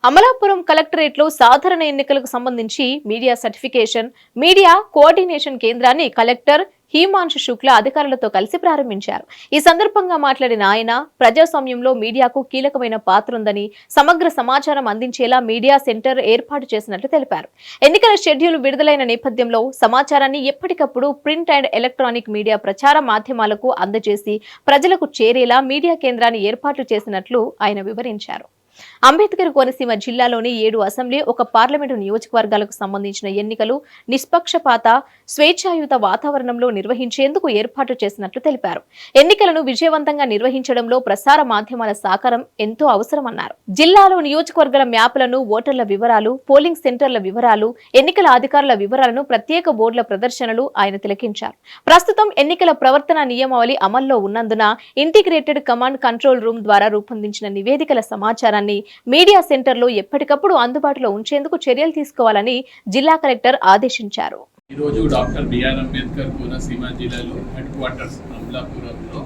అమలాపురం కలెక్టరేట్లో సాధారణ ఎన్నికలకు సంబంధించి మీడియా సర్టిఫికేషన్, మీడియా కోఆర్డినేషన్ కేంద్రాన్ని కలెక్టర్ హిమాంశు శుక్లా అధికారులతో కలిసి ప్రారంభించారు. ఈ సందర్భంగా మాట్లాడిన ఆయన, ప్రజాస్వామ్యంలో మీడియాకు కీలకమైన పాత్ర ఉందని, సమగ్ర సమాచారం అందించేలా మీడియా సెంటర్ ఏర్పాటు చేసినట్లు తెలిపారు. ఎన్నికల షెడ్యూల్ విడుదలైన నేపథ్యంలో సమాచారాన్ని ఎప్పటికప్పుడు ప్రింట్ అండ్ ఎలక్ట్రానిక్ మీడియా ప్రచార మాధ్యమాలకు అందజేసి ప్రజలకు చేరేలా మీడియా కేంద్రాన్ని ఏర్పాటు చేసినట్లు ఆయన వివరించారు. అంబేద్కర్ కోనసీమ జిల్లాలోని 7 అసెంబ్లీ, 1 పార్లమెంటు నియోజకవర్గాలకు సంబంధించిన ఎన్నికలు నిష్పక్షపాత, స్వేచ్ఛాయుత వాతావరణంలో నిర్వహించేందుకు ఏర్పాటు చేసినట్లు తెలిపారు. ఎన్నికలను విజయవంతంగా నిర్వహించడంలో ప్రసార మాధ్యమాల సహకారం ఎంతో అవసరమన్నారు. జిల్లాలో నియోజకవర్గాల మ్యాపులను, ఓటర్ల వివరాలు, పోలింగ్ సెంటర్ల వివరాలు, ఎన్నికల అధికారుల వివరాలను ప్రత్యేక బోర్డుల ప్రదర్శనలు ఆయన తిలకించారు. ప్రస్తుతం ఎన్నికల ప్రవర్తన నియమావళి అమల్లో ఉన్నందున ఇంటిగ్రేటెడ్ కమాండ్ కంట్రోల్ రూమ్ ద్వారా రూపొందించిన నివేదికల సమాచారాన్ని మీడియా సెంటర్లో ఎప్పటికప్పుడు అందుబాటులో ఉంచేందుకు చర్యలు తీసుకోవాలని జిల్లా కలెక్టర్ ఆదేశించారు. ఈ రోజు డాక్టర్ బిఆర్ అంబేద్కర్ కోనసీమ జిల్లాలో హెడ్ క్వార్టర్స్ అమలాపురంలో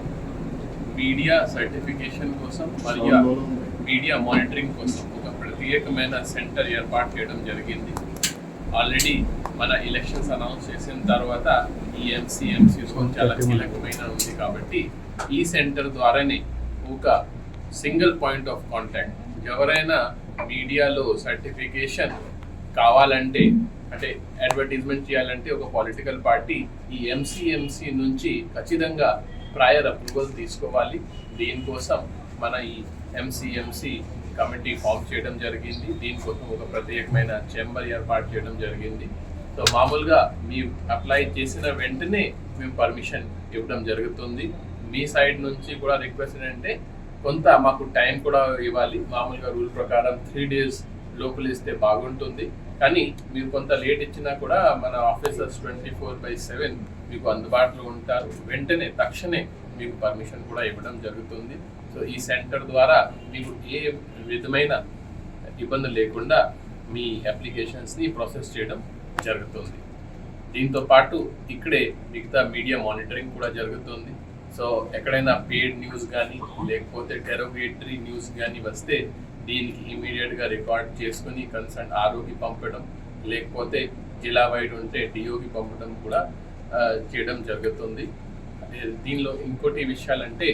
మీడియా సర్టిఫికేషన్ కోసం మరియు మీడియా మానిటరింగ్ కోసం ఒక ప్రత్యేకమైన సెంటర్ ఏర్పాటు చేయడం జరిగింది. ఆల్రెడీ మన ఎలక్షన్స్ అనౌన్స్ చేసిన తర్వాత ఈ ఎంసీఎంసీ చాలా కీలకమైన ఉంది కాబట్టి ఈ సెంటర్ ద్వారానే ఒక సింగిల్ పాయింట్ ఆఫ్ కాంటాక్ట్, ఎవరైనా మీడియాలో సర్టిఫికేషన్ కావాలంటే, అంటే అడ్వర్టైజ్మెంట్ చేయాలంటే ఒక పొలిటికల్ పార్టీ ఈ ఎంసీఎంసీ నుంచి ఖచ్చితంగా ప్రయర్ అప్రూవల్ తీసుకోవాలి. దీనికోసం మన ఈ ఎంసీఎంసీ కమిటీ ఫామ్ చేయడం జరిగింది. దీనికోసం ఒక ప్రత్యేకమైన చేంబర్ ఏర్పాటు చేయడం జరిగింది. సో మామూలుగా మీ అప్లై చేసిన వెంటనే మేము పర్మిషన్ ఇవ్వడం జరుగుతుంది. మీ సైడ్ నుంచి కూడా రిక్వెస్ట్ ఏంటంటే కొంత మాకు టైం కూడా ఇవ్వాలి. మామూలుగా రూల్ ప్రకారం 3 days లోపల ఇస్తే బాగుంటుంది. కానీ మీరు కొంత లేట్ ఇచ్చినా కూడా మన ఆఫీసర్స్ 24/7 మీకు అందుబాటులో ఉంటారు. వెంటనే తక్షణమే మీకు పర్మిషన్ కూడా ఇవ్వడం జరుగుతుంది. సో ఈ సెంటర్ ద్వారా మీకు ఏ విధమైన ఇబ్బంది లేకుండా మీ అప్లికేషన్స్ని ప్రాసెస్ చేయడం జరుగుతుంది. దీంతో పాటు ఇక్కడే మిగతా మీడియా మానిటరింగ్ కూడా జరుగుతుంది. సో ఎక్కడైనా పెయిడ్ న్యూస్ కానీ లేకపోతే డెరోగేటరీ న్యూస్ కానీ వస్తే దీనికి ఇమీడియట్గా రికార్డ్ చేసుకుని కన్సర్న్ ఆర్ఓకి పంపడం, లేకపోతే జిల్లా వైడ్ ఉంటే డిఓకి పంపడం కూడా చేయడం జరుగుతుంది. దీనిలో ఇంకోటి విషయాలంటే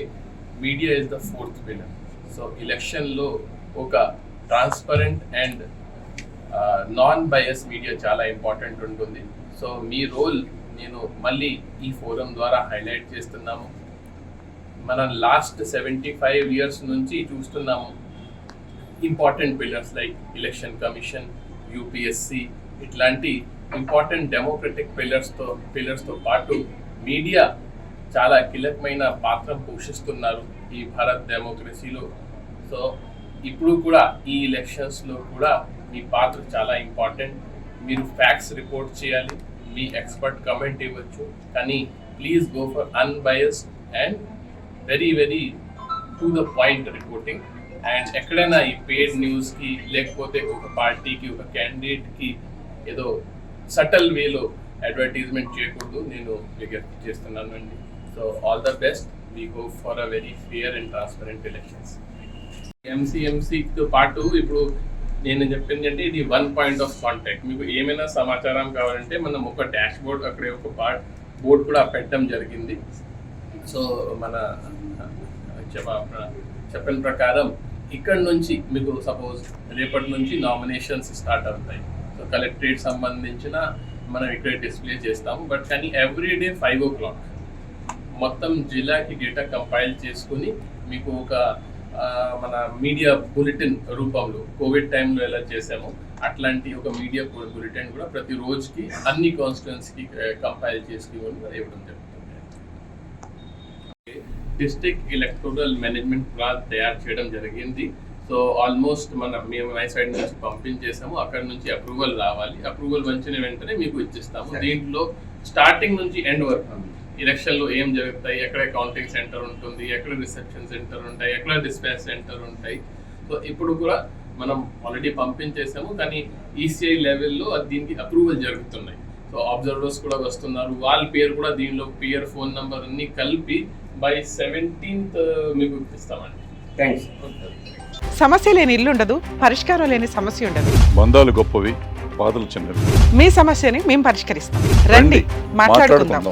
media is the 4th pillar. So ఎలక్షన్లో ఒక transparent and non bias media చాలా ఇంపార్టెంట్ ఉంటుంది. సో మీ రోల్ నేను మళ్ళీ ఈ ఫోరం ద్వారా హైలైట్ చేస్తున్నాము. మనం లాస్ట్ 75 years నుంచి చూస్తున్నాము. Important pillars like election commission, UPSC, ఇట్లాంటి ఇంపార్టెంట్ డెమోక్రటిక్ పిల్లర్స్తో పాటు మీడియా చాలా కీలకమైన పాత్ర పోషిస్తున్నారు ఈ భారత్ డెమోక్రసీలో. సో ఇప్పుడు కూడా ఈ ఎలక్షన్స్లో కూడా మీ పాత్ర చాలా ఇంపార్టెంట్. మీరు ఫ్యాక్ట్స్ రిపోర్ట్ చేయాలి, మీ ఎక్స్పర్ట్ కమెంట్ ఇవ్వచ్చు, కానీ please go for unbiased and very to the point reporting. And ఎక్కడైనా ఈ పెయిడ్ న్యూస్కి లేకపోతే ఒక పార్టీకి, ఒక క్యాండిడేట్కి ఏదో సటల్ వేలో అడ్వర్టైజ్మెంట్ చేయకూడదు. నేను విజ్ఞప్తి చేస్తున్నాను అండి. So all the best. We go for a very fair and transparent elections. ఎంసీఎంసీతో పాటు ఇప్పుడు నేను చెప్పింది అంటే ఇది 1 point of contact. మీకు ఏమైనా సమాచారం కావాలంటే మనం ఒక డాష్ బోర్డ్, అక్కడ ఒక బోర్డు కూడా పెట్టడం జరిగింది. సో మన చెప్పిన ప్రకారం ఇక్కడ నుంచి మీకు సపోజ్ రేపటి నుంచి నామినేషన్స్ స్టార్ట్ అవుతాయి. సో కలెక్టరేట్ సంబంధించిన మనం ఇక్కడ డిస్ప్లే చేస్తాము. బట్ కానీ ఎవ్రీడే 5 o'clock మొత్తం జిల్లాకి డేటా కంపైల్ చేసుకుని మీకు ఒక మన మీడియా బులెటిన్ రూపంలో కోవిడ్ టైంలో ఎలా చేసామో అట్లాంటి ఒక మీడియా బులెటిన్ కూడా ప్రతి రోజుకి అన్ని కాన్స్టిట్యుయెన్సీకి కంపైల్ చేసుకుని ఇవ్వడం జరుగుతుంది. డిస్ట్రిక్ట్ ఎలక్టోరల్ మేనేజ్మెంట్ ప్లాన్ తయారు చేయడం జరిగింది. సో ఆల్మోస్ట్ మేము మై సైడ్ నుంచి పంపించేసాము. అక్కడ నుంచి అప్రూవల్ రావాలి. అప్రూవల్ వచ్చిన వెంటనే మీకు ఇచ్చిస్తాము. దీంట్లో స్టార్టింగ్ నుంచి ఎండ్ వరకు ఎలక్షన్లో ఏం జరుగుతాయి, ఎక్కడ కౌంటింగ్ సెంటర్ ఉంటుంది, ఎక్కడ రిసెప్షన్ సెంటర్ ఉంటాయి, ఎక్కడ డిస్పాచ్ సెంటర్ ఉంటాయి. సో ఇప్పుడు కూడా మనం ఆల్రెడీ పంపించేసాము, కానీ ఈసీఐ లెవెల్లో దీనికి అప్రూవల్ జరుగుతున్నాయి. సో అబ్జర్వర్స్ కూడా వస్తున్నారు. వాళ్ళ పేరు కూడా దీనిలో పేరు, ఫోన్ నెంబర్ అన్ని కలిపి by 17th మీకు ఇస్తామండి. థ్యాంక్స్. సమస్య లేని ఇల్లు ఉండదు, పరిష్కారం లేని సమస్య ఉండదు. బంధాలు గొప్పవి, బాధలు చిన్నవి. మీ సమస్యని మేము పరిష్కరిస్తాం. రండి, మాట్లాడుకుందాం.